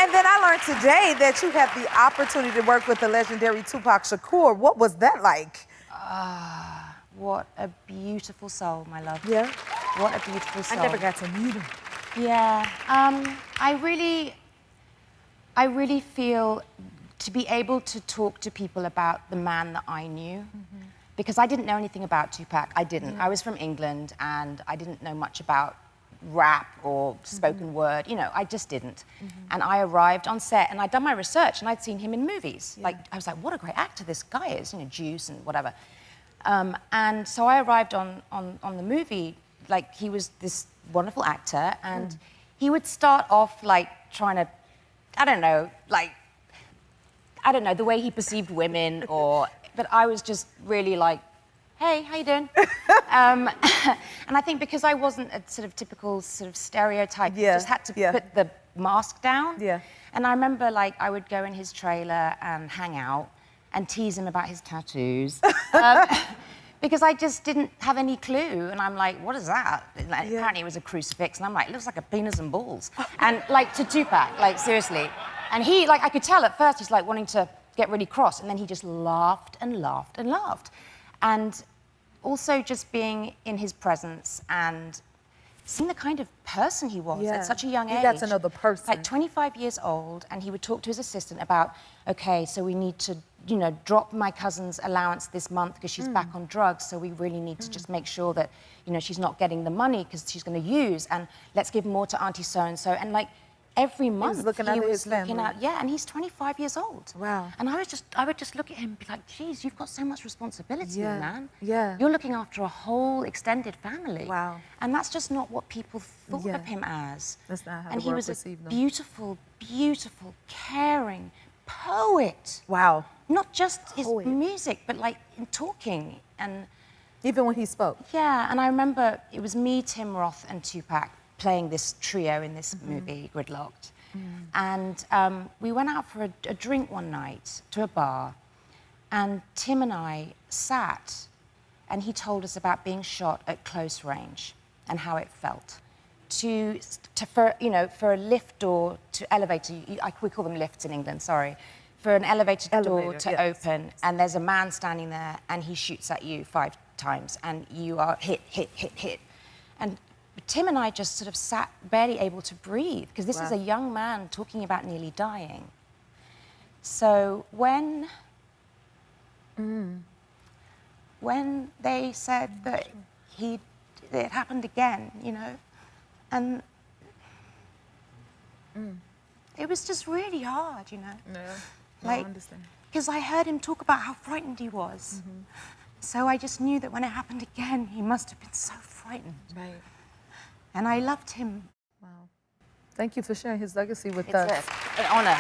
And then I learned today that you had the opportunity to work with the legendary Tupac Shakur. What was that like? What a beautiful soul, my love. Yeah? What a beautiful soul. I never got to meet him. Yeah. I really feel to be able to talk to people about the man that I knew, because I didn't know anything about Tupac. I didn't. I was from England, and I didn't know much about rap or spoken word. You know, I just didn't. And I arrived on set, and I'd done my research, and I'd seen him in movies. Like, I was like, what a great actor this guy is, you know, Juice and whatever. And so I arrived on the movie, like, he was this wonderful actor, and he would start off, like, trying to, I don't know, the way he perceived women, but I was just really like, hey, how you doing? And I think because I wasn't a sort of typical sort of stereotype, I just had to put the mask down. Yeah. And I remember, like, I would go in his trailer and hang out and tease him about his tattoos. Because I just didn't have any clue. And I'm like, what is that? Like, apparently it was a crucifix. And I'm like, it looks like a penis and balls. And, like, to Tupac, like, seriously. And he, like, I could tell at first he's, like, wanting to get really cross. And then he just laughed and laughed and laughed. And also just being in his presence and seeing the kind of person he was at such a young age. You got to know the person. Like 25 years old, and he would talk to his assistant about, okay, so we need to, you know, drop my cousin's allowance this month because she's back on drugs, so we really need to just make sure that, you know, she's not getting the money because she's going to use, and let's give more to Auntie so-and-so. And, like, every month he was looking after his family. And he's 25 years old. Wow. And I would just look at him and be like, geez, you've got so much responsibility, man. Yeah. You're looking after a whole extended family. Wow. And that's just not what people thought of him as. That's not how and the he world was perceived a him. beautiful, beautiful, caring poet. Wow. Not just his music, but, like, in talking. And even when he spoke. Yeah, and I remember it was me, Tim Roth, and Tupac playing this trio in this movie, Gridlocked. And we went out for a drink one night to a bar, and Tim and I sat, and he told us about being shot at close range and how it felt. For a lift door to elevator, we call them lifts in England, sorry, for an elevator door to open, and there's a man standing there, and he shoots at you 5 times, and you are hit. And Tim and I just sort of sat barely able to breathe, because this is a young man talking about nearly dying. So when they said that it happened again, you know, and it was just really hard, you know. Yeah, like, I understand. Because I heard him talk about how frightened he was. So I just knew that when it happened again, he must have been so frightened. Right. And I loved him. Wow. Thank you for sharing his legacy with us. It's an honor.